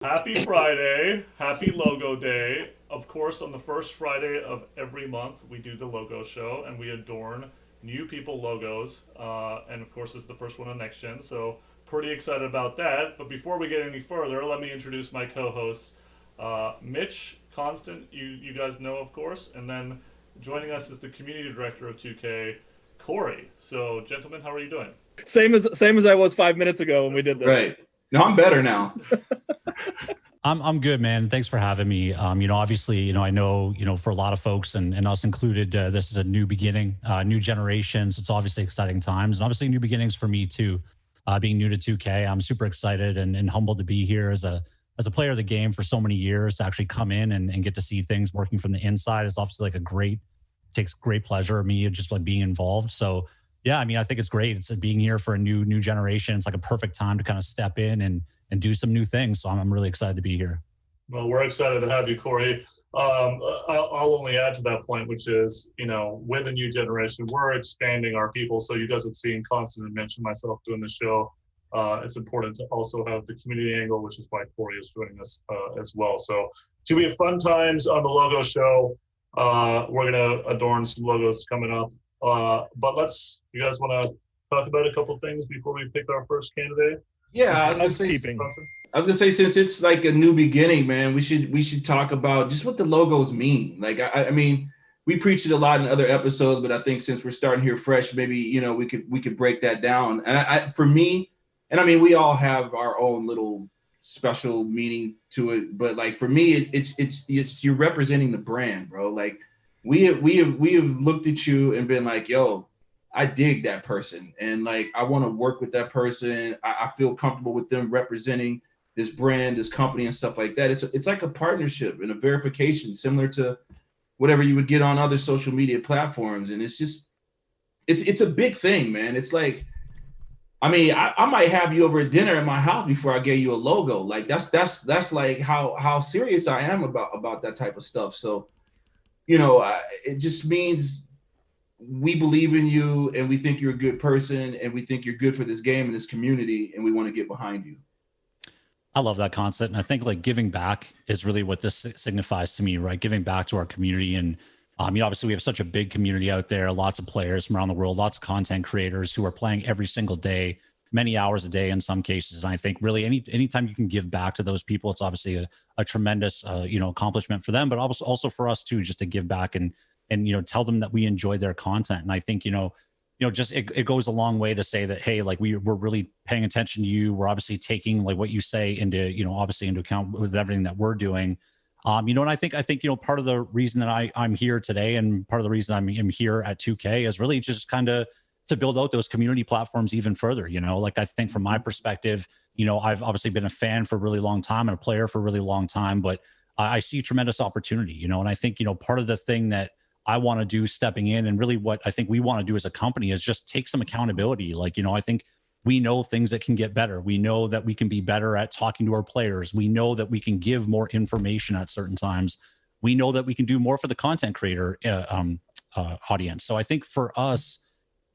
Happy Friday. Happy Logo Day. Of course, on the first Friday of every month, we do the logo show and we adorn new people logos. And of course, it's the first one on Next Gen. So, pretty excited about that. But before we get any further, let me introduce my co hosts. Mitch, Constant, you guys know, of course. And then joining us is the community director of 2K, Corey. So, gentlemen, how are you doing? Same as I was 5 minutes ago when we did this. Right. No, I'm better now. I'm good, man. Thanks for having me. Obviously, I know, for a lot of folks and us included, this is a new beginning, new generation. So it's obviously exciting times and obviously new beginnings for me too. Being new to 2K, I'm super excited and humbled to be here as a player of the game for so many years to actually come in and get to see things working from the inside. It's obviously takes great pleasure of me just like being involved. So yeah, I mean, I think it's great. It's being here for a new generation. It's like a perfect time to kind of step in and do some new things. So I'm really excited to be here. Well, we're excited to have you, Corey. I'll only add to that point, which is, with a new generation, we're expanding our people. So you guys have seen Constant and mention myself doing the show. It's important to also have the community angle, which is why Corey is joining us as well. So it's going to be fun times on the logo show. We're going to adorn some logos coming up. But you guys want to talk about a couple things before we pick our first candidate? Yeah, Housekeeping. I was gonna say, since it's like a new beginning, man, we should talk about just what the logos mean. Like, I mean, we preach it a lot in other episodes, but I think since we're starting here fresh, maybe we could break that down. And for me, and I mean, we all have our own little special meaning to it, but like for me, it's you're representing the brand, bro. Like we have looked at you and been like, yo, I dig that person. And like, I want to work with that person. I feel comfortable with them representing this brand, this company and stuff like that. It's like a partnership and a verification similar to whatever you would get on other social media platforms. And it's a big thing, man. It's like, I mean, I might have you over at dinner at my house before I gave you a logo. Like that's like how serious I am about that type of stuff. So, it just means we believe in you and we think you're a good person and we think you're good for this game and this community and we want to get behind you. I love that concept. And I think like giving back is really what this signifies to me, right? Giving back to our community. And obviously we have such a big community out there, lots of players from around the world, lots of content creators who are playing every single day, many hours a day in some cases. And I think really anytime you can give back to those people, it's obviously a tremendous, accomplishment for them, but also for us too, just to give back and tell them that we enjoy their content. And I think, just it goes a long way to say that, hey, like we're really paying attention to you. We're obviously taking like what you say into, obviously into account with everything that we're doing. And I think, part of the reason that I'm here today and part of the reason I'm here at 2K is really just kind of to build out those community platforms even further. Like I think from my perspective, I've obviously been a fan for a really long time and a player for a really long time, but I see tremendous opportunity, and I think, part of the thing that I want to do stepping in and really what I think we want to do as a company is just take some accountability. Like, I think we know things that can get better. We know that we can be better at talking to our players. We know that we can give more information at certain times. We know that we can do more for the content creator audience. So I think for us,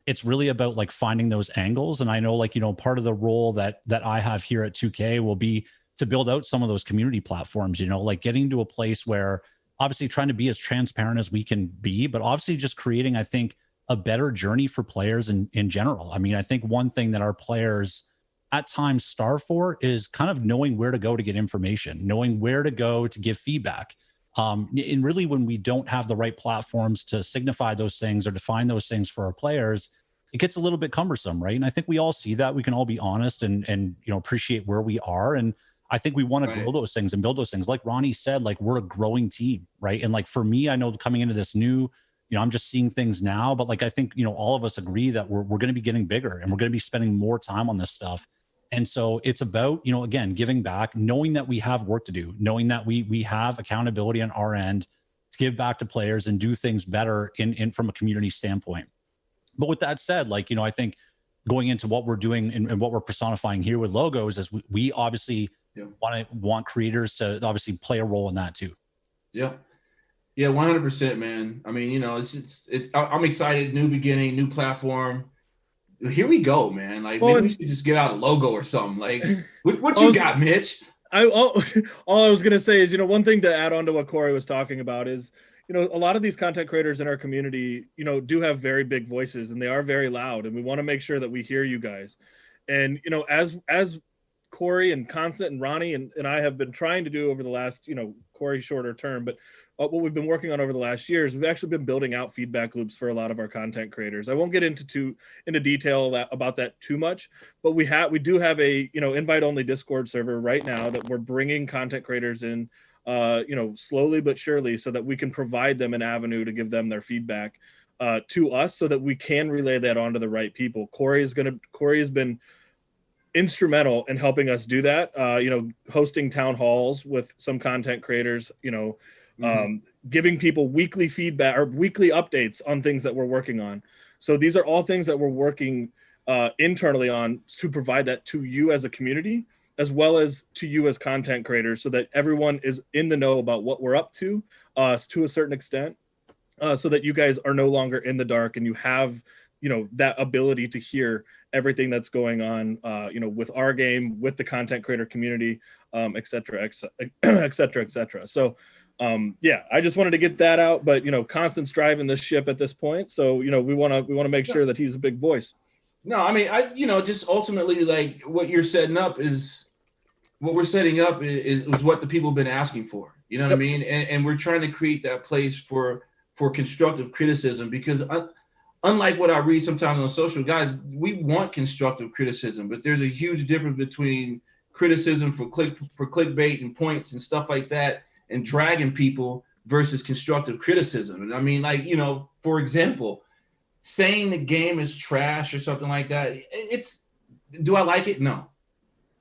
it's really about like finding those angles. And I know like, part of the role that I have here at 2K will be to build out some of those community platforms, like getting to a place where obviously trying to be as transparent as we can be, but obviously just creating, I think, a better journey for players in general. I mean, I think one thing that our players at times starve for is kind of knowing where to go to get information, knowing where to go to give feedback. And really when we don't have the right platforms to signify those things or define those things for our players, it gets a little bit cumbersome, right? And I think we all see that. We can all be honest and appreciate where we are. And I think we want to grow those things and build those things. Like Ronnie said, like we're a growing team, right? And like for me, I know coming into this new, I'm just seeing things now, but like I think, all of us agree that we're going to be getting bigger and we're going to be spending more time on this stuff. And so it's about, again, giving back, knowing that we have work to do, knowing that we have accountability on our end to give back to players and do things better in from a community standpoint. But with that said, like, I think going into what we're doing and what we're personifying here with logos is we obviously want creators to obviously play a role in that too. Yeah. 100%, man. I mean, I'm excited. New beginning, new platform. Here we go, man. Like maybe we should just get out a logo or something. Like what you got, Mitch? all I was gonna say is, one thing to add on to what Corey was talking about is, a lot of these content creators in our community, do have very big voices and they are very loud, and we want to make sure that we hear you guys. And as Corey and Constant and Ronnie and I have been trying to do over the last, Corey shorter term, but what we've been working on over the last years, we've actually been building out feedback loops for a lot of our content creators. I won't get into detail about that too much, but we do have a invite only Discord server right now that we're bringing content creators in, slowly but surely, so that we can provide them an avenue to give them their feedback to us, so that we can relay that on to the right people. Corey has been instrumental in helping us do that. Hosting town halls with some content creators, giving people weekly feedback or weekly updates on things that we're working on. So these are all things that we're working internally on to provide that to you as a community, as well as to you as content creators, so that everyone is in the know about what we're up to a certain extent, so that you guys are no longer in the dark and you have that ability to hear everything that's going on, with our game, with the content creator community, et cetera, et cetera, et cetera. So, I just wanted to get that out, but, Constant's driving this ship at this point. So, we want to make sure that he's a big voice. No, I mean, just ultimately, like, what we're setting up is what the people have been asking for, you know what I mean? And we're trying to create that place for constructive criticism, because unlike what I read sometimes on social, guys, we want constructive criticism, but there's a huge difference between criticism for clickbait and points and stuff like that, and dragging people, versus constructive criticism. And I mean, like, for example, saying the game is trash or something like that, do I like it? No.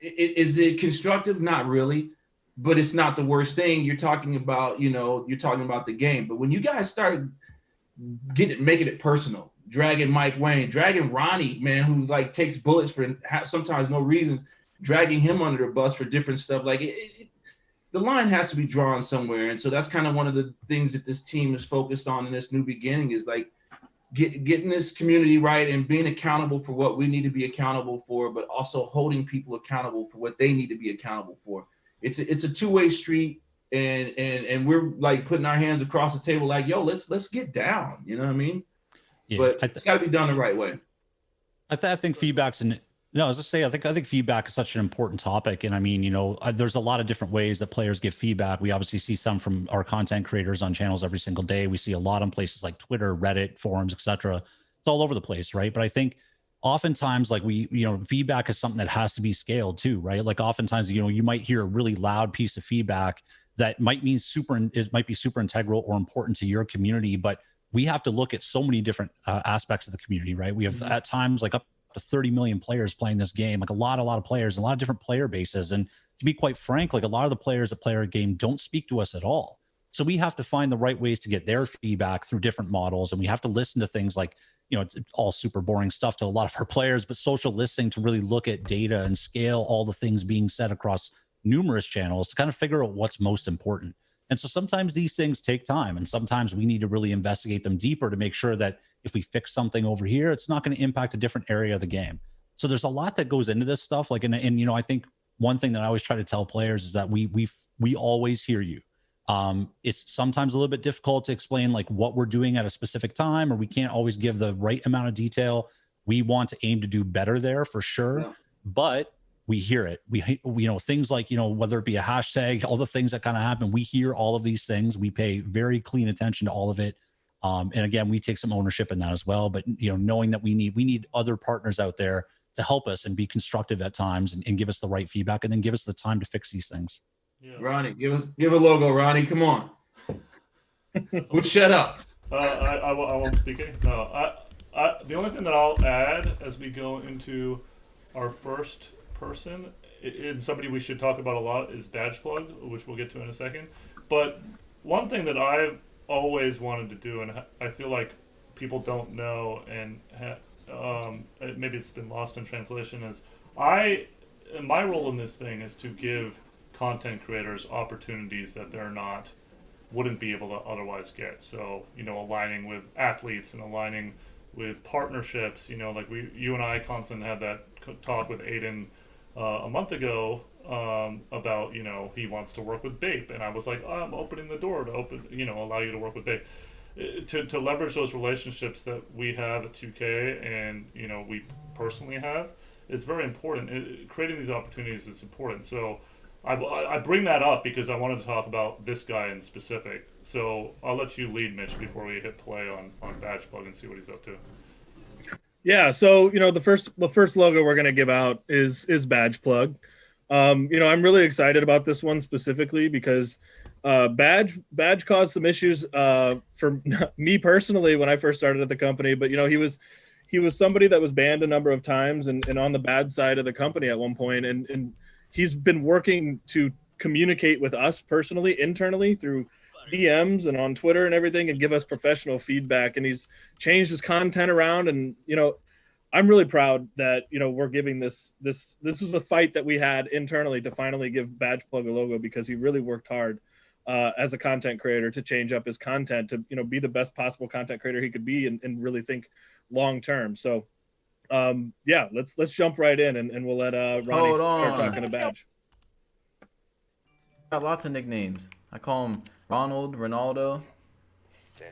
Is it constructive? Not really, but it's not the worst thing. You're talking about the game. But when you guys start making it personal, dragging Mike Wayne, dragging Ronnie, man, who like takes bullets for sometimes no reason, dragging him under the bus for different stuff, like the line has to be drawn somewhere. And so that's kind of one of the things that this team is focused on in this new beginning, is like getting this community right and being accountable for what we need to be accountable for, but also holding people accountable for what they need to be accountable for. It's a two-way street, and we're like putting our hands across the table like, yo, let's get down, you know what I mean? Yeah, but it's got to be done the right way. I think feedback's I was just saying, I think feedback is such an important topic. And I mean, there's a lot of different ways that players give feedback. We obviously see some from our content creators on channels every single day. We see a lot on places like Twitter, Reddit, forums, etc. It's all over the place, right? But I think oftentimes, like, feedback is something that has to be scaled too, right? Like, oftentimes, you might hear a really loud piece of feedback that might be super integral or important to your community, but we have to look at so many different aspects of the community, right? We have at times like up to 30 million players playing this game, like a lot of players, a lot of different player bases. And to be quite frank, like, a lot of the players that play our game don't speak to us at all. So we have to find the right ways to get their feedback through different models. And we have to listen to things like, it's all super boring stuff to a lot of our players, but social listening to really look at data and scale all the things being said across numerous channels to kind of figure out what's most important. And so sometimes these things take time, and sometimes we need to really investigate them deeper to make sure that if we fix something over here, it's not going to impact a different area of the game. So there's a lot that goes into this stuff. Like, and I think one thing that I always try to tell players is that we always hear you. It's sometimes a little bit difficult to explain like what we're doing at a specific time, or we can't always give the right amount of detail. We want to aim to do better there for sure, but we hear it. We things like, whether it be a hashtag, all the things that kind of happen, we hear all of these things. We pay very clean attention to all of it. And again, we take some ownership in that as well. But, knowing that we need other partners out there to help us and be constructive at times and give us the right feedback, and then give us the time to fix these things. Yeah. Ronnie, give a logo, Ronnie. Come on. We'll shut up. I won't speak any. No, the only thing that I'll add as we go into our first person, and somebody we should talk about a lot, is Badge Plug, which we'll get to in a second. But one thing that I've always wanted to do, and I feel like people don't know, and maybe it's been lost in translation, is my role in this thing is to give content creators opportunities that wouldn't be able to otherwise get. So, aligning with athletes and aligning with partnerships, like you and I constantly had that talk with Aiden a month ago about, he wants to work with Bape, and I was like, I'm opening the door to allow you to work with Bape. To leverage those relationships that we have at 2K and we personally have is very important. Creating these opportunities is important. So I bring that up because I wanted to talk about this guy in specific. So I'll let you lead, Mitch, before we hit play on Badge Plug and see what he's up to. Yeah, so the first logo we're gonna give out is Badge Plug. I'm really excited about this one specifically because Badge caused some issues for me personally when I first started at the company. But he was somebody that was banned a number of times and on the bad side of the company at one point, and he's been working to communicate with us personally, internally through DMs and on Twitter and everything, and give us professional feedback. And he's changed his content around, and I'm really proud that we're giving this is the fight that we had internally to finally give Badge Plug a logo, because he really worked hard as a content creator to change up his content to be the best possible content creator he could be, and really think long term. So yeah, let's jump right in, and we'll let Ronnie start talking to Badge. Got lots of nicknames. I call him Ronald, Ronaldo. Damn.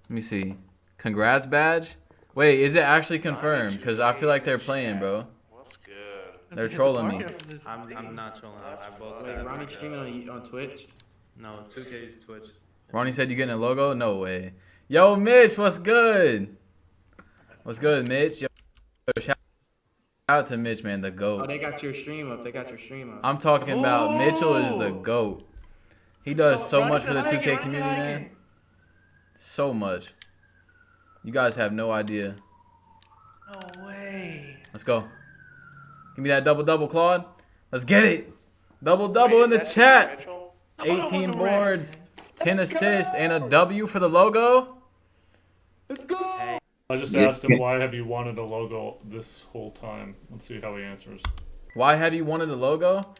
Let me see. Congrats, Badge. Wait, is it actually confirmed? Because I feel like they're playing, bro. What's good? They're trolling me. I'm not trolling. I both. Wait, Ronnie streaming on Twitch? No, 2K's Twitch. Ronnie said you getting a logo? No way. Yo, Mitch, what's good? What's good, Mitch? Yo, shout out to Mitch, man, the Oh, GOAT. they got your stream up. I'm talking about Mitchell is the GOAT. He does so much for the 2K community, man. So much. You guys have no idea. No way. Let's go. Give me that double, Claude. Let's get it. Double in the chat. 18 boards, 10 assists, and a W for the logo. Let's go! I just asked him, why have you wanted a logo this whole time? Let's see how he answers. Why have you wanted a logo?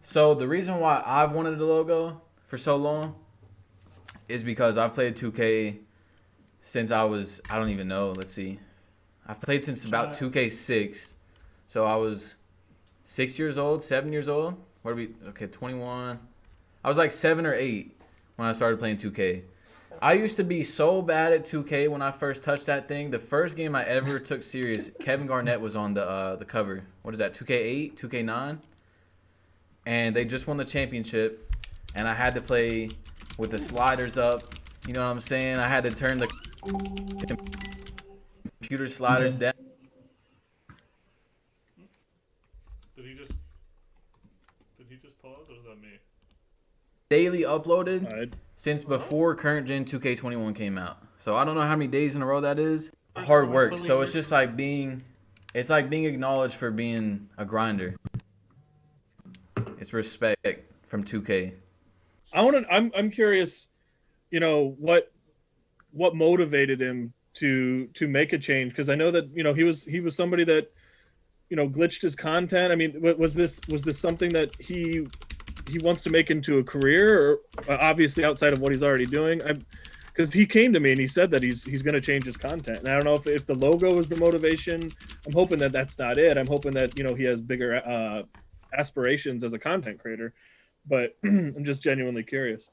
So the reason why I've wanted a logo for so long is because I've played 2K since I don't even know. Let's see. I've played since about 2K6. So I was 6 years old, 7 years old. What are we? Okay, 21. I was like 7 or 8 when I started playing 2K. I used to be so bad at 2K when I first touched that thing. The first game I ever took serious, Kevin Garnett was on the cover. What is that, 2K8, 2K9? And they just won the championship, and I had to play with the sliders up. You know what I'm saying? I had to turn the computer sliders down. Did he just pause, or is that me? Daily uploaded Right. since before current gen 2K21 came out. So I don't know how many days in a row that is. Hard work. So it's just like being acknowledged for being a grinder. It's respect from 2K. I'm curious, what motivated him to make a change, because I know that he was somebody that glitched his content. I mean, was this something that he wants to make into a career, or obviously outside of what he's already doing? Because he came to me and he said that he's going to change his content, and I don't know if the logo was the motivation. I'm hoping that that's not it. I'm hoping that he has bigger aspirations as a content creator, but I'm just genuinely curious.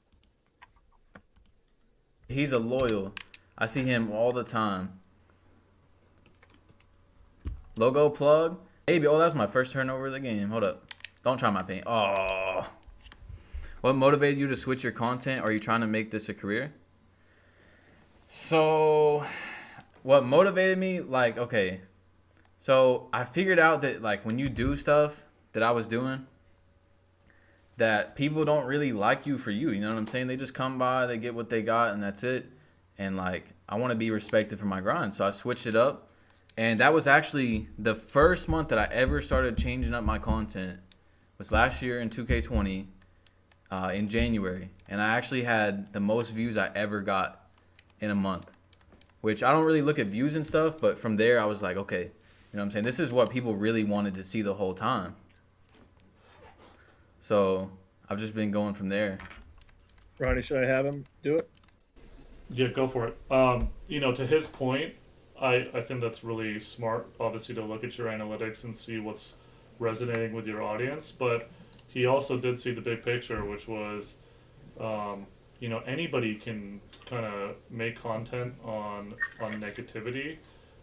He's a loyal. I see him all the time. Logo plug. Maybe. Oh, that's my first turnover of the game. Hold up. Don't try my paint. Oh. What motivated you to switch your content? Are you trying to make this a career? So, what motivated me? Like, okay. So, I figured out that, like, when you do stuff that I was doing, that people don't really like you for you. You know what I'm saying? They just come by, they get what they got, and that's it. And, like, I want to be respected for my grind. So, I switched it up. And that was actually the first month that I ever started changing up my content. Was last year in 2K20 in January. And I actually had the most views I ever got in a month. Which I don't really look at views and stuff, but from there I was like, okay, you know what I'm saying? This is what people really wanted to see the whole time. So I've just been going from there. Ronnie, should I have him do it? Yeah, go for it. To his point, I think that's really smart, obviously, to look at your analytics and see what's resonating with your audience. But he also did see the big picture, which was, you know, anybody can kind of make content on negativity.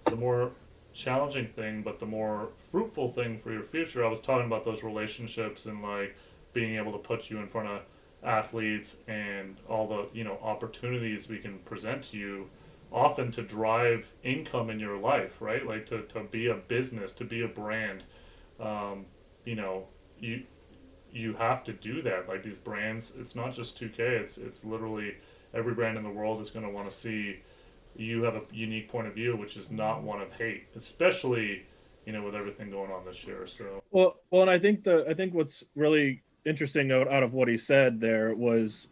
The more challenging thing, but the more fruitful thing for your future. I was talking about those relationships and like being able to put you in front of athletes and all the, you know, opportunities we can present to you, often to drive income in your life, right? Like to be a business, to be a brand. You know, you have to do that. Like these brands, it's not just 2K, it's literally every brand in the world is going to want to see you have a unique point of view, which is not one of hate, especially, you know, with everything going on this year. So Well, and I think what's really interesting out of what he said there was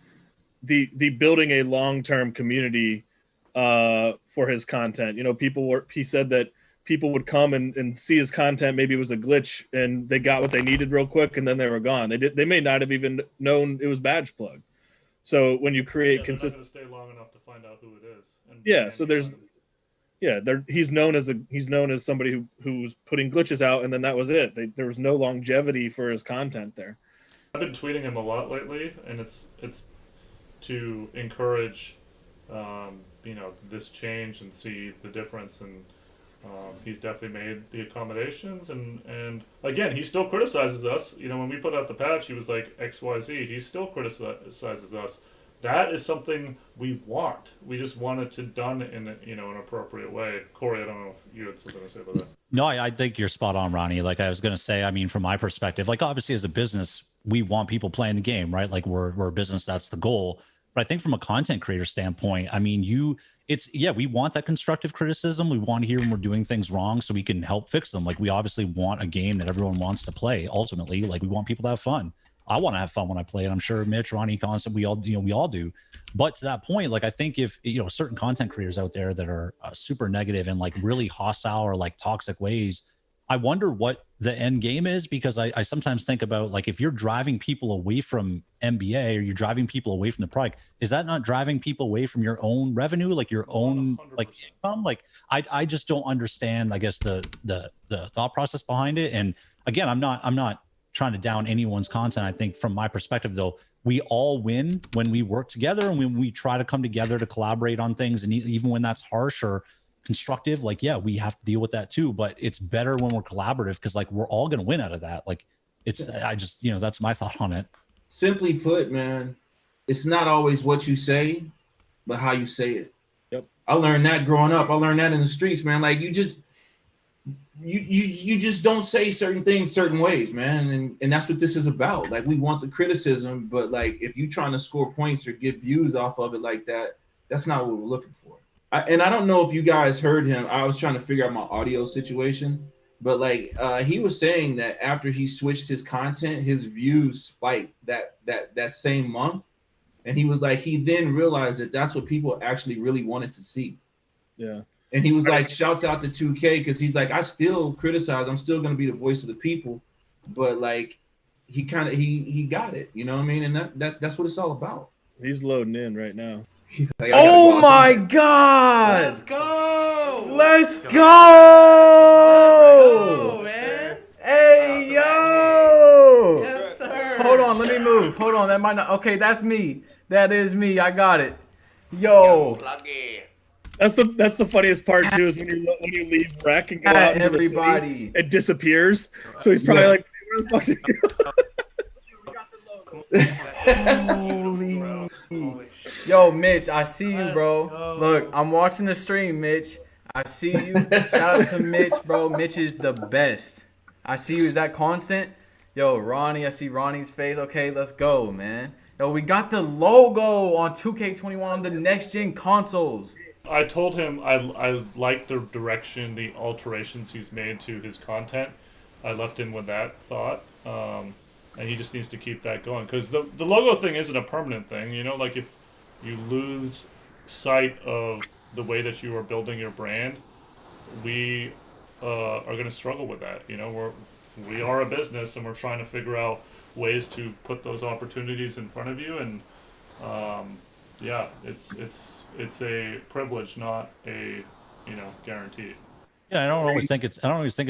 the building a long-term community for his content. You know, he said that people would come and see his content. Maybe it was a glitch and they got what they needed real quick and then they were gone. They may not have even known it was Badge Plug. So when you create consistent, stay long enough to find out who it is. So there's, he's known as somebody who's putting glitches out, and then that was it. There was no longevity for his content there. I've been tweeting him a lot lately, and it's to encourage, you know, this change and see the difference. And he's definitely made the accommodations. And again, he still criticizes us. You know, when we put out the patch, he was like XYZ. He still criticizes us. That is something we want. We just want it to done in, you know, an appropriate way. Corey, I don't know if you had something to say about that. No, I think you're spot on, Ronnie. Like I was going to say, I mean, from my perspective, like obviously as a business, we want people playing the game, right? Like we're a business, that's the goal. But I think from a content creator standpoint, I mean, we want that constructive criticism. We want to hear when we're doing things wrong so we can help fix them. Like we obviously want a game that everyone wants to play. Ultimately, like we want people to have fun. I want to have fun when I play it. I'm sure Mitch, Ronnie, Constant, we all do. But to that point, like I think if, you know, certain content creators out there that are super negative and like really hostile or like toxic ways, I wonder what the end game is, because I sometimes think about like if you're driving people away from NBA or you're driving people away from the product, is that not driving people away from your own revenue, like your own 100%. like income? Like I just don't understand, I guess, the thought process behind it. And again, I'm not trying to down anyone's content. I think from my perspective, though, we all win when we work together and when we try to come together to collaborate on things. And even when that's harsh or constructive, like, yeah, we have to deal with that too. But it's better when we're collaborative because like we're all going to win out of that. Like I just, you know, that's my thought on it. Simply put, man, it's not always what you say, but how you say it. Yep. I learned that growing up. I learned that in the streets, man. Like you just don't say certain things certain ways, man. And that's what this is about. Like we want the criticism, but like if you're trying to score points or get views off of it like that, that's not what we're looking for. And I don't know if you guys heard him. I was trying to figure out my audio situation, but like he was saying that after he switched his content, his views spiked that same month. And he was like, he then realized that that's what people actually really wanted to see. Yeah. And he was like, shouts out to 2K, because he's like, I still criticize. I'm still going to be the voice of the people. But like, he got it. You know what I mean? And that's what it's all about. He's loading in right now. Like, oh my God! Let's go! Let's go! Oh, man! Hey, yo! Yes, sir! Hold on, let me move. Hold on, that might not. Okay, that's me. That is me. I got it. Yo. Pluggy. That's the funniest part too, is when you leave rec and go out into the Everybody. city, it disappears. So he's probably like, where the fuck did you go? Holy. Yo, Mitch, I see you, bro. Let's go. Look, I'm watching the stream, Mitch. I see you. Shout out to Mitch, bro. Mitch is the best. I see you. Is that Constant? Yo, Ronnie, I see Ronnie's face. Okay, let's go, man. Yo, we got the logo on 2K21 on the next-gen consoles. I told him I like the direction, the alterations he's made to his content. I left him with that thought. And he just needs to keep that going, because the logo thing isn't a permanent thing, you know. Like if you lose sight of the way that you are building your brand, we are going to struggle with that. You know, we are a business and we're trying to figure out ways to put those opportunities in front of you. And yeah, it's a privilege, not a guarantee. Yeah, I don't always think it's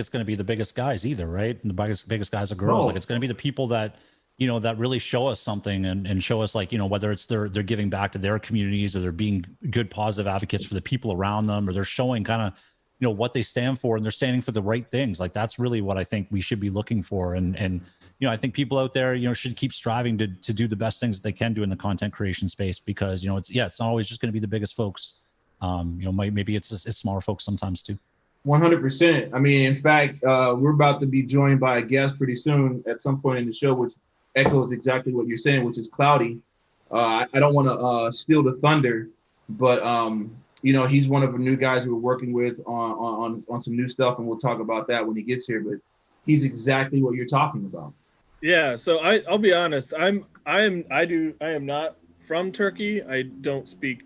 going to be the biggest guys either, right? And the biggest guys are girls. No. Like it's going to be the people that that really show us something and show us like whether it's they're giving back to their communities or they're being good positive advocates for the people around them or they're showing kind of what they stand for and they're standing for the right things. Like that's really what I think we should be looking for. And I think people out there should keep striving to do the best things that they can do in the content creation space because it's not always just going to be the biggest folks. Maybe it's smaller folks sometimes too. 100%. I mean, in fact, we're about to be joined by a guest pretty soon at some point in the show, which echoes exactly what you're saying, which is Cloudy. I don't want to steal the thunder, but he's one of the new guys we're working with on some new stuff, and we'll talk about that when he gets here. But he's exactly what you're talking about. Yeah. So I'll be honest. I am not from Turkey. I don't speak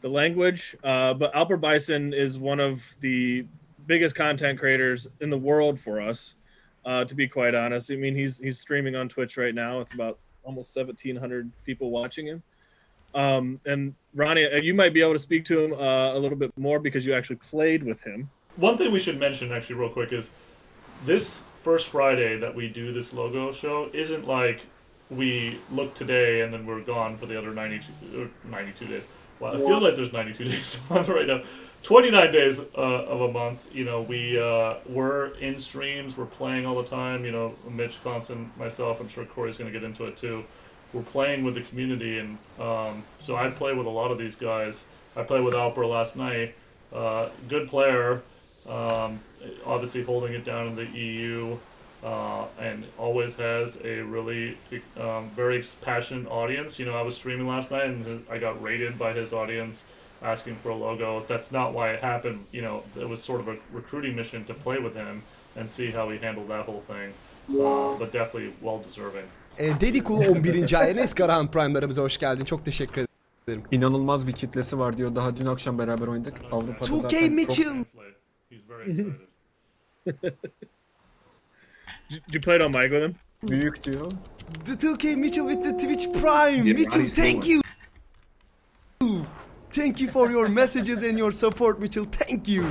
the language, but Alper Bison is one of the biggest content creators in the world for us, to be quite honest. I mean, he's streaming on Twitch right now with about almost 1,700 people watching him. And Ronnie, you might be able to speak to him a little bit more because you actually played with him. One thing we should mention actually real quick is this first Friday that we do this logo show isn't like we look today and then we're gone for the other 92 days. Well, it feels like there's 92 days a month right now. 29 days of a month. We're in streams. We're playing all the time. Mitch, Constant, myself. I'm sure Corey's going to get into it too. We're playing with the community, and so I play with a lot of these guys. I played with Alper last night. Good player. Obviously holding it down in the EU. And always has a really very passionate audience. I was streaming last night and I got raided by his audience asking for a logo. That's not why it happened. It was sort of a recruiting mission to play with him and see how he handled that whole thing. But definitely well deserving. Dedikul 11. ay Enes Karahan Prime'larımıza hoş geldin. Çok teşekkür ederim. İnanılmaz bir kitlesi var diyor. Daha dün akşam beraber oynadık. Avrupa'da 2K zaten Mitchell. He's very excited. Did you play it on mic with him? büyük diyor. The 2K Mitchell with the Twitch Prime. Yeah, Mitchell, nice thank one. you. Thank you for your messages and your support Mitchell. Thank you.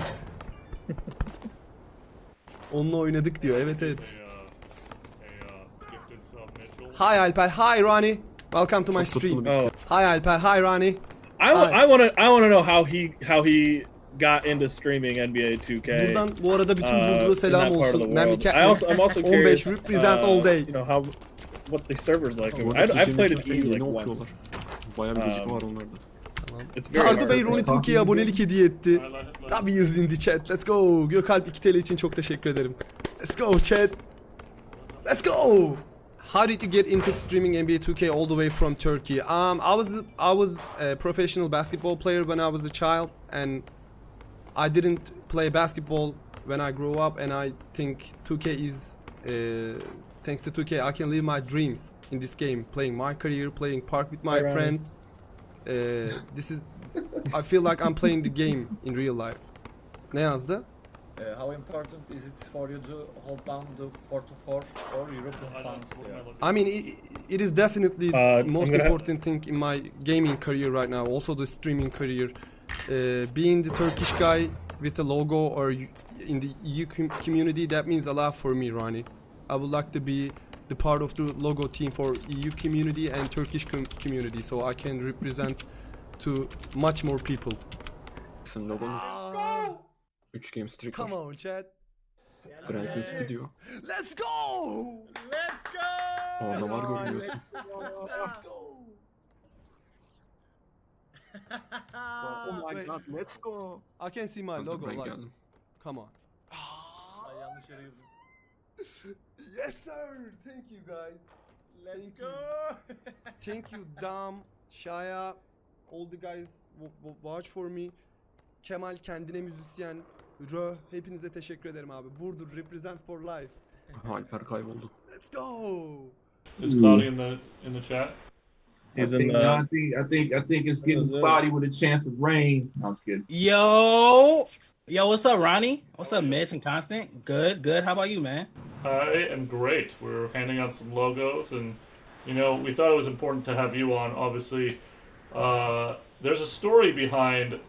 Onunla oynadık diyor. Evet. Gifted sub, Mitchell. Hi Alper. Hi Ronnie. Welcome to my stream. Oh, Hi Alper. Hi Ronnie. I want to know how he got into streaming NBA 2K. Buradan bu arada bütün Burdur'a in selam that part of the olsun. world. I'm also 15 curious. represent all day. What the server's like. Oradaki I've played in Türkiye'yi EU yeni like once. okuyorlar. Bayağı bir gecikme var onlarda. It's very Kardo hard. Bey Ronnie Türkiye'ye abonelik hediye etti. Tabii is in the chat. Let's go. Gökalp 2 TL için çok teşekkür ederim. Let's go chat. Let's go. How did you get into streaming NBA 2K all the way from Turkey? I was a professional basketball player when I was a child, and I didn't play basketball when I grew up. And I think 2K is, thanks to 2K, I can live my dreams in this game, playing my career, playing park with my Right. friends. I feel like I'm playing the game in real life. Ne yazdı? How important is it for you to hold down the 4-4 or European fans there? I mean, it is definitely the most important thing in my gaming career right now. Also the streaming career. Being the Turkish guy with a logo or in the EU community, that means a lot for me, Ronnie. I would like to be the part of the logo team for EU community and Turkish community, so I can represent to much more people. Sen logonun 3 game streak Come var. on, chat. Francis City diyor. Let's go! Let's go! Orada var görüyorsun. Let's go! Oh my Wait. god, let's go. I can see my Dur, logo. ben Like, geldim. come on. Yes, sir. Thank you, guys. Let's Thank go! Thank you, Dam, Shaya, all the guys watch for me. Kemal kendine müzisyen, Rö, hepinize teşekkür ederim abi. Burdur represent for life. Alper kayboldu. Let's go. Is Cloudy in the chat? He's I in think, the. I think it's getting is it? cloudy with a chance of rain. No, I'm just kidding. Yo, what's up, Ronnie? What's up, Mitch and Constant? Good. How about you, man? I am great. We're handing out some logos, and we thought it was important to have you on. Obviously, there's a story behind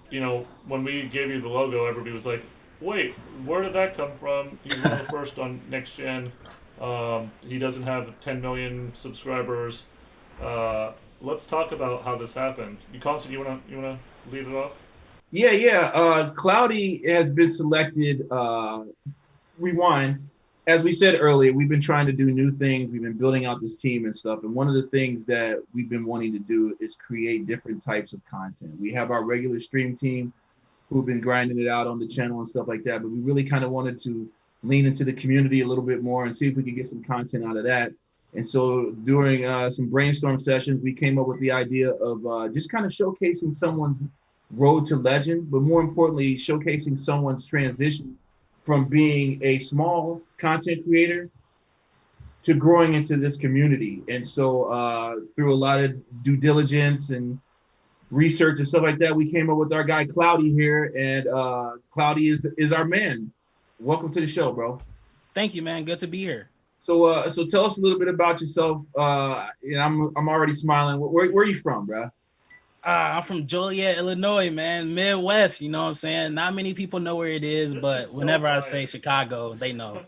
when we gave you the logo. Everybody was like, wait, where did that come from? He's one of the first on next gen. He doesn't have 10 million subscribers. Let's talk about how this happened. Constant, you wanna lead it off? Yeah. Cloudy has been selected. Rewind. As we said earlier, we've been trying to do new things. We've been building out this team and stuff. And one of the things that we've been wanting to do is create different types of content. We have our regular stream team who've been grinding it out on the channel and stuff like that. But we really kind of wanted to lean into the community a little bit more and see if we could get some content out of that. And so during some brainstorm sessions, we came up with the idea of just kind of showcasing someone's road to legend, but more importantly, showcasing someone's transition from being a small content creator to growing into this community. And so through a lot of due diligence and research and stuff like that, we came up with our guy Cloudy here, and Cloudy is our man. Welcome to the show, bro. Thank you, man. Good to be here. So tell us a little bit about yourself. I'm already smiling. Where are you from, bro? I'm from Joliet, Illinois, man. Midwest, you know what I'm saying? Not many people know where it is, but whenever I say Chicago, they know.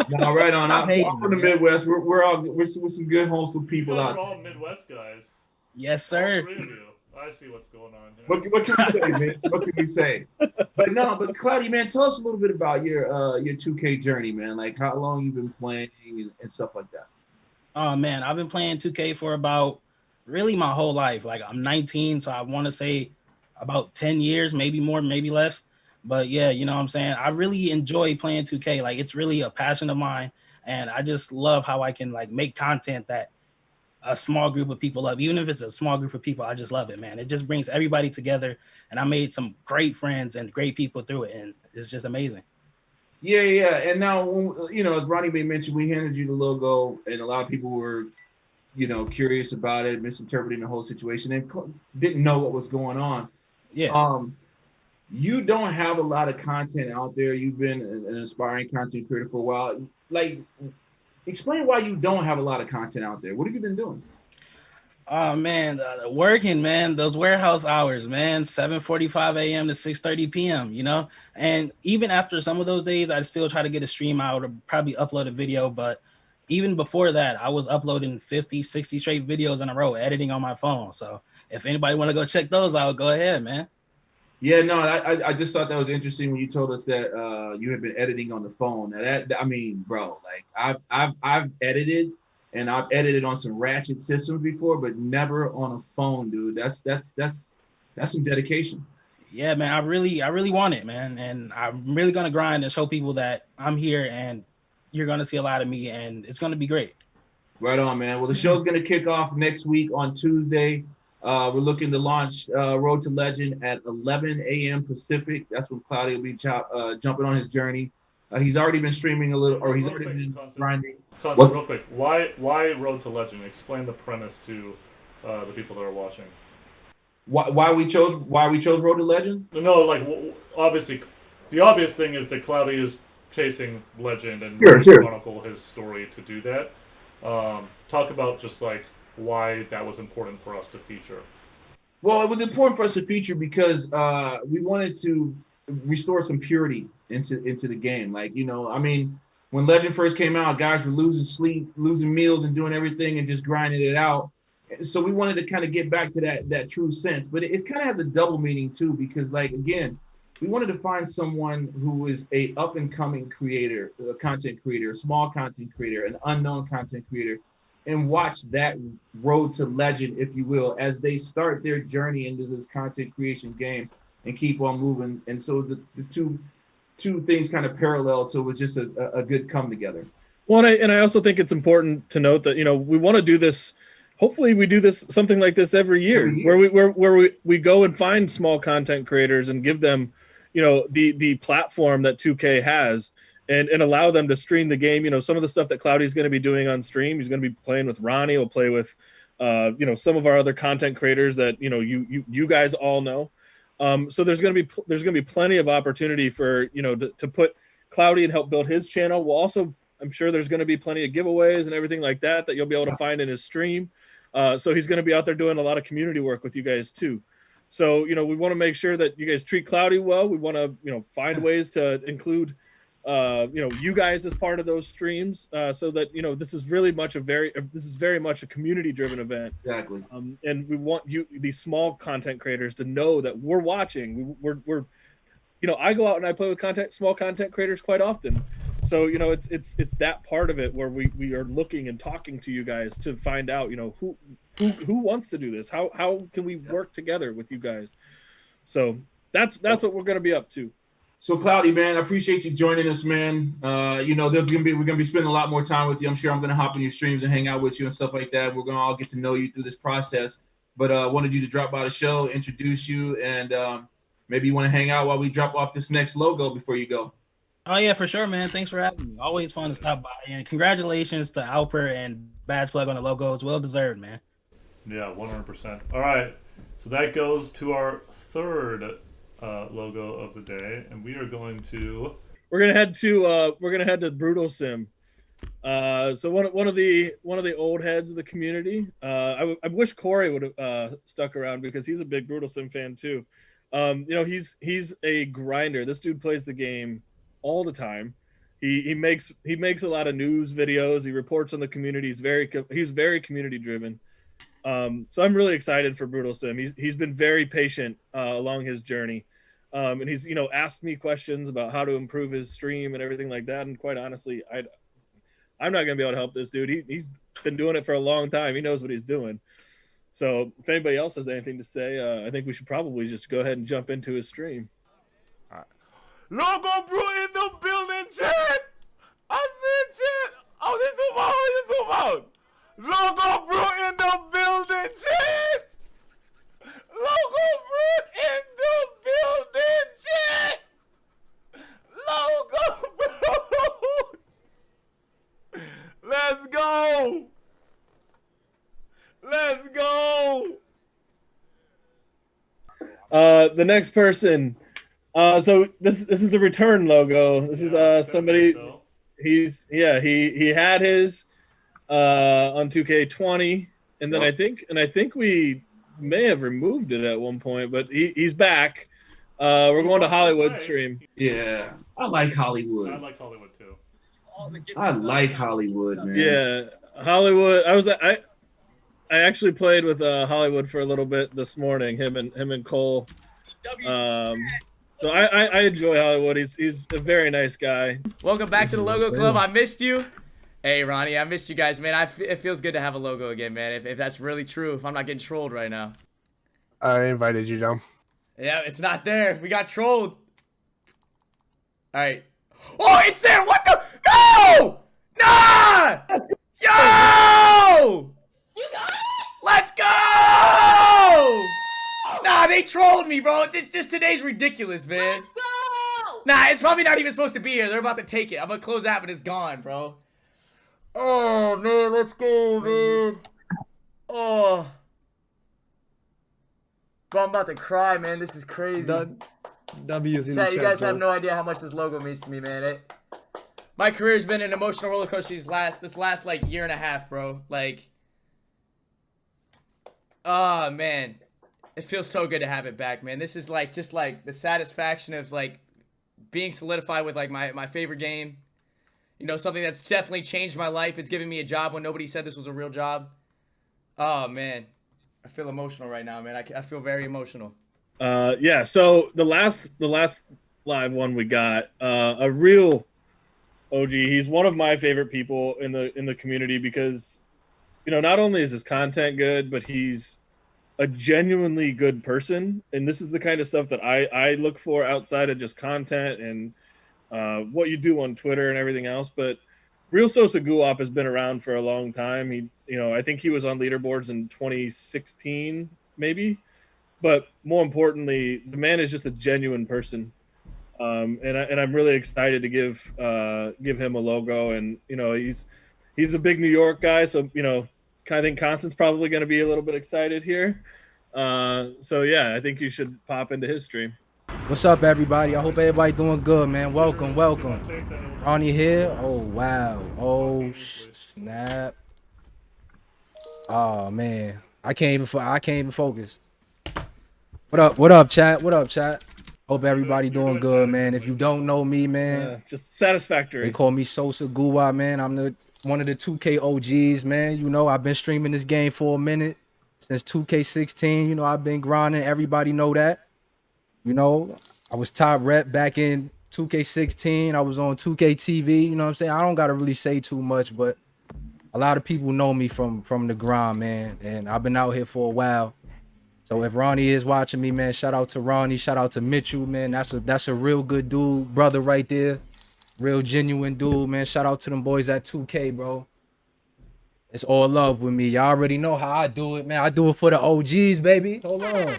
No, right on. I'm from the Midwest. We're some good, wholesome people out. We're all Midwest guys. Yes, sir. All three of you. I see what's going on here. What can you say, man? What can you say? But Cloudy, man, tell us a little bit about your 2K journey, man. Like how long you've been playing and stuff like that. Oh man, I've been playing 2K for about really my whole life. Like I'm 19, so I want to say about 10 years, maybe more, maybe less. But yeah, you know what I'm saying? I really enjoy playing 2K. Like it's really a passion of mine. And I just love how I can like make content that a small group of people love. Even if it's a small group of people, I just love it, man. It just brings everybody together. And I made some great friends and great people through it. And it's just amazing. Yeah. And now, as Ronnie Bay mentioned, we handed you the logo and a lot of people were, curious about it, misinterpreting the whole situation and didn't know what was going on. Yeah. You don't have a lot of content out there. You've been an aspiring content creator for a while. Like, explain why you don't have a lot of content out there. What have you been doing? Oh man, working, man. Those warehouse hours, man. 7:45 a.m. to 6:30 p.m. And even after some of those days, I'd still try to get a stream out or probably upload a video. But even before that, I was uploading 50, 60 straight videos in a row, editing on my phone. So if anybody want to go check those out, go ahead, man. Yeah, no, I just thought that was interesting when you told us that you had been editing on the phone. Bro, like I've edited and I've edited on some ratchet systems before, but never on a phone, dude. That's some dedication. Yeah, man, I really want it, man, and I'm really gonna grind and show people that I'm here, and you're gonna see a lot of me, and it's gonna be great. Right on, man. Well, the show's gonna kick off next week on Tuesday. We're looking to launch Road to Legend at 11 a.m. Pacific. That's when Cloudy will be jumping on his journey. He's already been streaming a little, or he's already been grinding. Real quick, why Road to Legend? Explain the premise to the people that are watching. Why we chose Road to Legend? No, like obviously, the obvious thing is that Cloudy is chasing Legend and chronicle his story to do that. Talk about just like why that was important for us to feature. Well, it was important for us to feature because we wanted to restore some purity into the game. Like, when Legend first came out, guys were losing sleep, losing meals, and doing everything and just grinding it out. So we wanted to kind of get back to that true sense. But it kind of has a double meaning too, because again, we wanted to find someone who is a up and coming creator, a content creator, a small content creator, an unknown content creator, and watch that road to legend, if you will, as they start their journey into this content creation game and keep on moving. And so the two things kind of parallel, so it was just a good come together. Well, and I also think it's important to note that we want to do this. Hopefully, we do something like this every year. Where we go and find small content creators and give them, the platform that 2K has. And allow them to stream the game. Some of the stuff that Cloudy's going to be doing on stream. He's going to be playing with Ronnie. He'll play with, some of our other content creators that you guys all know. So there's going to be plenty of opportunity for to put Cloudy and help build his channel. We'll also, I'm sure there's going to be plenty of giveaways and everything like that you'll be able to find in his stream. So he's going to be out there doing a lot of community work with you guys too. So, you know, we want to make sure that you guys treat Cloudy well. We want to, you know, find ways to include, you know, you guys as part of those streams, so that, you know, this is very much a community-driven event. Exactly. And we want these small content creators, to know that we're watching. We're you know, I go out and I play with small content creators quite often. So, you know, it's that part of it where we are looking and talking to you guys to find out, you know, who wants to do this? How can we work together with you guys? So that's what we're going to be up to. So Cloudy, man, I appreciate you joining us, man. You know, we're gonna be spending a lot more time with you. I'm sure I'm gonna hop in your streams and hang out with you and stuff like that. We're gonna all get to know you through this process. But wanted you to drop by the show, introduce you, and maybe you want to hang out while we drop off this next logo before you go. Oh yeah, for sure, man. Thanks for having me. Always fun to stop by, and congratulations to Alper and Badge Plug on the logo. It's well deserved, man. Yeah, 100%. All right, so that goes to our third logo of the day, and we are going to. We're gonna head to Brutal Sim. So one of the old heads of the community. I wish Corey would have stuck around, because he's a big Brutal Sim fan too. You know, he's a grinder. This dude plays the game all the time. He makes a lot of news videos. He reports on the community. He's very community driven. So I'm really excited for Brutal Sim. He's been very patient along his journey. And he's, you know, asked me questions about how to improve his stream and everything like that. And quite honestly, I'm not gonna be able to help this dude. He's been doing it for a long time. He knows what he's doing. So if anybody else has anything to say, I think we should probably just go ahead and jump into his stream. All right. Logo Brew in the building, chat. I said, chat. Oh, this is out. Logo Brew in the building, chat. Logo Brew in the building, chat. Logo Brew. Let's go. Let's go. The next person. So this is a return logo. This is somebody. He had his on 2K20, and then I think we may have removed it at one point, but he's back. We're going to Hollywood stream. Yeah, I like Hollywood. I like Hollywood too. I like Hollywood, man. Yeah, Hollywood. I actually played with Hollywood for a little bit this morning. Him and Cole. So I enjoy Hollywood. He's a very nice guy. Welcome back to the Logo Club. I missed you. Hey, Ronnie, I missed you guys, man. It feels good to have a logo again, man. If that's really true, if I'm not getting trolled right now. I invited you down. Yeah, it's not there. We got trolled. All right. Oh, it's there. What the? No! Nah! Yo! You got it? Let's go! Nah, they trolled me, bro. Just today's ridiculous, man. Let's go! Nah, it's probably not even supposed to be here. They're about to take it. I'm gonna close that, but it's gone, bro. Oh, man, let's go, man. Oh. Bro, I'm about to cry, man. This is crazy. W's in the Chat, you chat, guys bro. have no idea how much this logo means to me, man. My career's been an emotional roller coaster this last like year and a half, bro. Like, oh man, it feels so good to have it back, man. This is like just like the satisfaction of like being solidified with like my favorite game. You know, something that's definitely changed my life. It's given me a job when nobody said this was a real job. Oh man, I feel emotional right now, man. I feel very emotional. Yeah. So the last live one we got, a real OG. He's one of my favorite people in the community because, you know, not only is his content good, but he's a genuinely good person. And this is the kind of stuff that I look for outside of just content and what you do on Twitter and everything else. But Real Sosa Guwap has been around for a long time. I think he was on leaderboards in 2016, maybe. But more importantly, the man is just a genuine person. And I'm really excited to give him a logo. And, you know, he's a big New York guy. So, you know, I think Constant's probably going to be a little bit excited here. So, yeah, I think you should pop into his stream. What's up, everybody? I hope everybody doing good, man. Welcome. Ronnie here. Oh, wow. Oh, snap. Oh, man. I can't even focus. What up? What up, chat? What up, chat? Hope everybody doing good, man. If you don't know me, man, just satisfactory. They call me Sosa Guwa, man. I'm one of the 2K OGs, man. You know, I've been streaming this game for a minute since 2K16. You know, I've been grinding. Everybody know that. You know, I was top rep back in 2K16. I was on 2K TV. You know what I'm saying? I don't gotta really say too much, but a lot of people know me from the grind, man. And I've been out here for a while. So if Ronnie is watching me, man, shout out to Ronnie, shout out to Mitchell, man. That's a real good dude, brother right there. Real genuine dude, man. Shout out to them boys at 2K, bro. It's all love with me. Y'all already know how I do it, man. I do it for the OGs, baby. Hold on.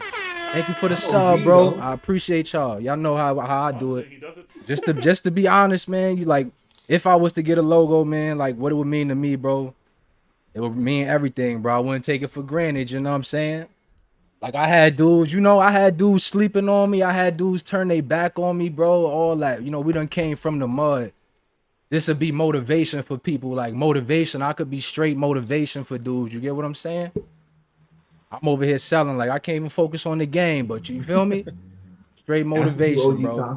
Thank you for the sub, bro. I appreciate y'all. Y'all know how I do it. Just to be honest, man, you like, if I was to get a logo, man, like what it would mean to me, bro. It would mean everything, bro. I wouldn't take it for granted, you know what I'm saying? Like I had dudes, you know, I had dudes sleeping on me. I had dudes turn their back on me, bro. All that, you know, we done came from the mud. This would be motivation for people, like motivation. I could be straight motivation for dudes. You get what I'm saying? I'm over here selling, like I can't even focus on the game, but you feel me? Straight motivation, bro.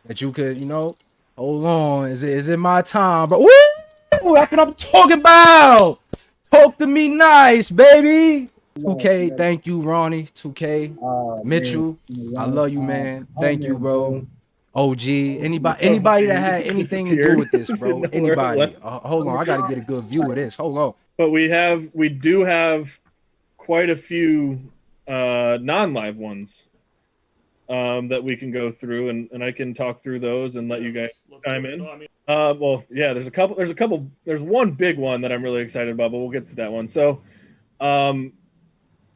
That you could, you know, hold on. Is it my time, bro? Woo! That's what I'm talking about. Talk to me nice, baby. 2K, thank you, Ronnie. 2K, Mitchell, I love you, man. Thank you, bro. OG, anybody that had anything to do with this, bro. Anybody. Hold on, I gotta get a good view of this. Hold on. But we do have quite a few non-live ones that we can go through, and I can talk through those and let you guys chime in. Well, yeah, there's one big one that I'm really excited about, but we'll get to that one. So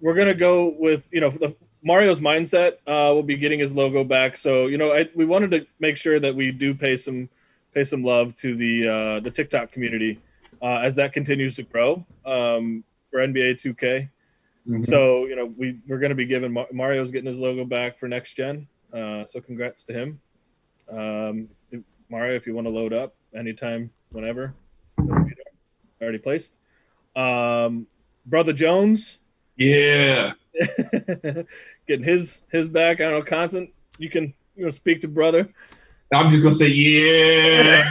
we're gonna go with, you know, Mario's Mindset will be getting his logo back. So, you know, we wanted to make sure that we do pay some love to the TikTok community as that continues to grow for NBA 2K. Mm-hmm. So, you know, we're going to be giving Mario's getting his logo back for next gen. So congrats to him. Mario, if you want to load up anytime, whenever, already placed. Brother Jones. Yeah. Getting his back. I don't know, Constant, you can speak to brother. I'm just gonna say yeah.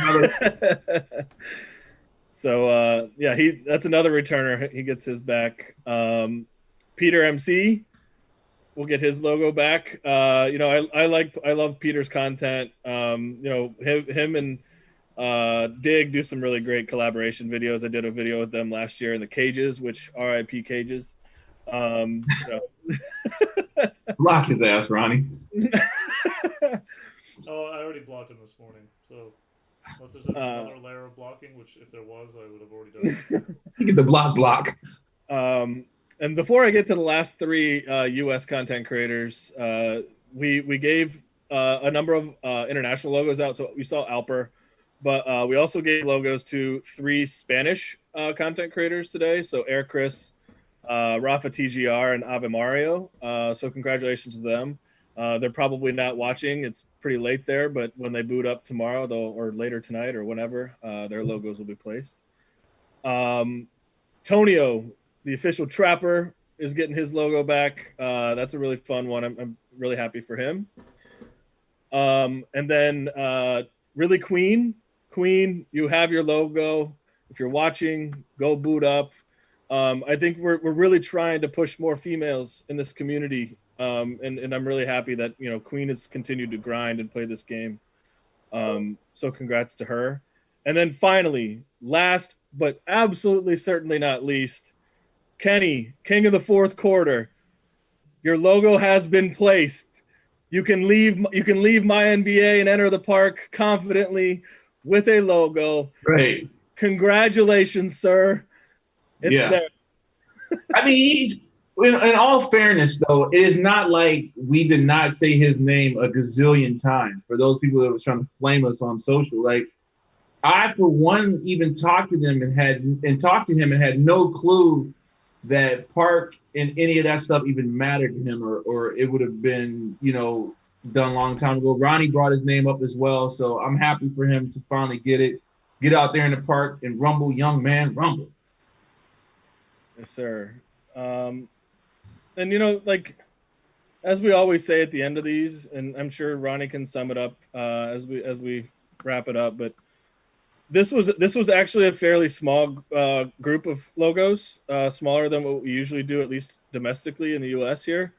So yeah, that's another returner. He gets his back. Peter MC will get his logo back. You know, I love Peter's content. You know, him and Dig do some really great collaboration videos. I did a video with them last year in the cages, which RIP cages. You know. Block his ass, Ronnie. Oh, I already blocked him this morning. So unless there's another layer of blocking, which if there was, I would have already done it. You get the block. And before I get to the last three U.S. content creators, we gave a number of international logos out. So we saw Alper, but we also gave logos to 3 Spanish content creators today. So Air Chris, Rafa TGR, and Ave Mario. So congratulations to them. They're probably not watching. It's pretty late there, but when they boot up tomorrow, or later tonight or whenever, their logos will be placed. Tonio, the official trapper, is getting his logo back. That's a really fun one. I'm really happy for him. And then really Queen, you have your logo. If you're watching, go boot up. I think we're really trying to push more females in this community. And I'm really happy that, you know, Queen has continued to grind and play this game. So congrats to her. And then finally, last but absolutely certainly not least, Kenny, King of the Fourth Quarter. Your logo has been placed. You can leave my NBA and enter the park confidently with a logo. Great. Congratulations, sir. It's there. I mean, in all fairness, though, it is not like we did not say his name a gazillion times. For those people that was trying to flame us on social, like I, for one, even talked to them and had no clue that Park and any of that stuff even mattered to him, or it would have been, you know, done a long time ago. Ronnie brought his name up as well, so I'm happy for him to finally get out there in the park and rumble, young man, rumble. Yes, sir. And you know, like as we always say at the end of these, and I'm sure Ronnie can sum it up as we wrap it up, but this was actually a fairly small group of logos, smaller than what we usually do, at least domestically in the U.S. here,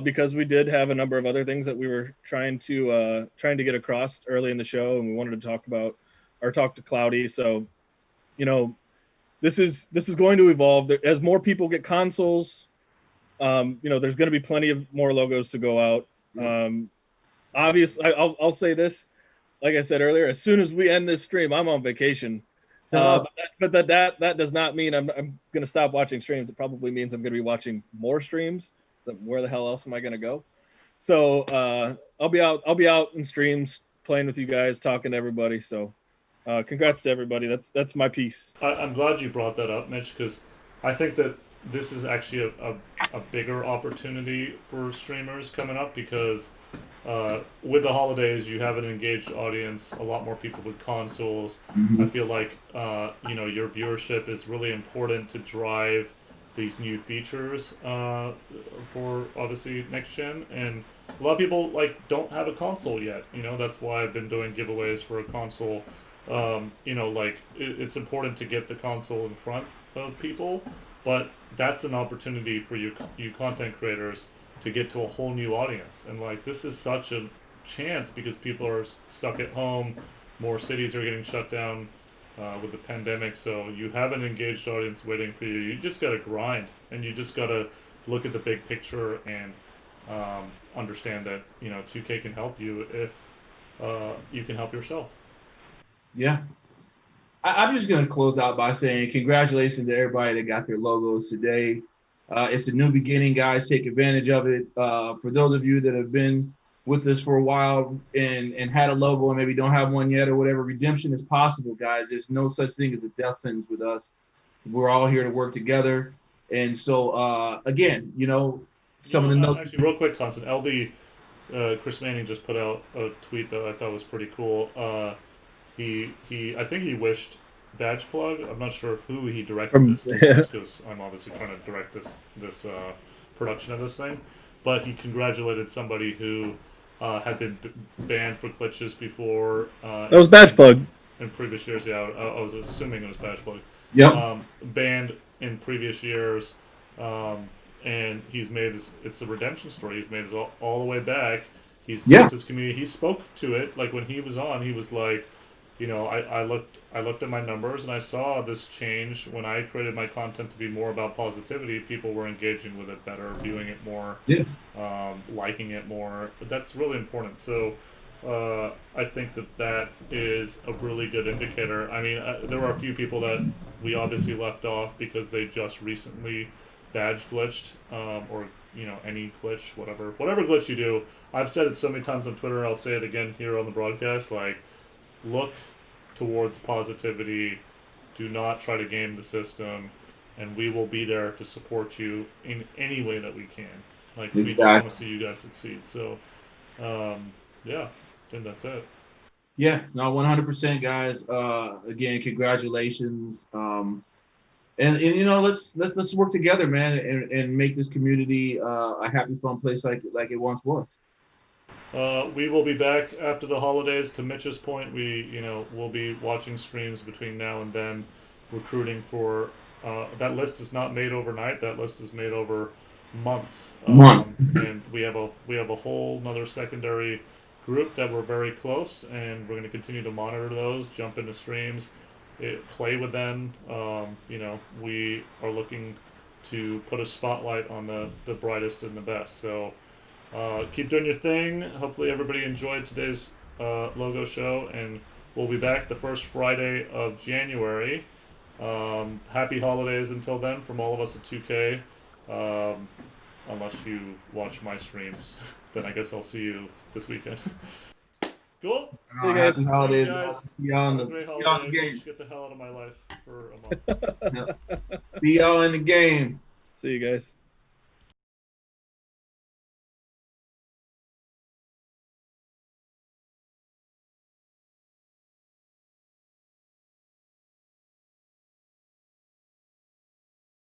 because we did have a number of other things that we were trying to get across early in the show, and we wanted to talk to Cloudy. So, you know, this is going to evolve as more people get consoles. You know, there's going to be plenty of more logos to go out. Obviously, I'll say this. Like I said earlier, as soon as we end this stream, I'm on vacation. But that does not mean I'm going to stop watching streams. It probably means I'm going to be watching more streams. So where the hell else am I going to go? So I'll be out in streams, playing with you guys, talking to everybody. So congrats to everybody. That's my piece. I'm glad you brought that up, Mitch, because I think that this is actually a bigger opportunity for streamers coming up, because with the holidays, you have an engaged audience, a lot more people with consoles. I feel like you know, your viewership is really important to drive these new features for obviously next gen, and a lot of people like don't have a console yet. You know, that's why I've been doing giveaways for a console. You know, like it's important to get the console in front of people, but that's an opportunity for you content creators to get to a whole new audience. And like, this is such a chance because people are stuck at home. More cities are getting shut down with the pandemic. So you have an engaged audience waiting for you. You just got to grind, and you just got to look at the big picture and understand that, you know, 2K can help you if you can help yourself. Yeah. I'm just going to close out by saying congratulations to everybody that got their logos today. It's a new beginning, guys. Take advantage of it. For those of you that have been with us for a while and had a logo and maybe don't have one yet or whatever, redemption is possible, guys. There's no such thing as a death sentence with us. We're all here to work together. And so, again, you know, some of the notes. Actually, real quick, Constant, LD, Chris Manning just put out a tweet that I thought was pretty cool. I think he wished Badge Plug. I'm not sure who he directed this to, because I'm obviously trying to direct this production of this thing. But he congratulated somebody who had been banned for glitches before. That was Badge Plug. In previous years, yeah. I was assuming it was Badge Plug. Yep. Banned in previous years, and he's made this. It's a redemption story. He's made it all the way back. He's built his community. He spoke to it. Like when he was on, he was like, you know, I looked at my numbers and I saw this change when I created my content to be more about positivity. People were engaging with it better, viewing it more, liking it more. But that's really important. So I think that is a really good indicator. I mean, there were a few people that we obviously left off because they just recently badge glitched, or, you know, any glitch, whatever glitch you do. I've said it so many times on Twitter, I'll say it again here on the broadcast, like, look towards positivity. Do not try to game the system, and we will be there to support you in any way that we can. Like, we just want to see you guys succeed. So, yeah, I think that's it. Yeah, no, 100%, guys. Again, congratulations. And you know, let's work together, man, and make this community a happy, fun place like it once was. We will be back after the holidays. To Mitch's point, we'll be watching streams between now and then, recruiting for. That list is not made overnight. That list is made over months. And we have a whole another secondary group that we're very close, and we're going to continue to monitor those, jump into streams, play with them. You know, we are looking to put a spotlight on the brightest and the best. So. Keep doing your thing. Hopefully everybody enjoyed today's logo show, and we'll be back the first Friday of January. Happy holidays until then from all of us at 2K. Unless you watch my streams, then I guess I'll see you this weekend. Cool. See you guys. Happy holidays. See y'all in Great the holidays. game. Just get the hell out of my life for a month. See y'all in the game. See you guys.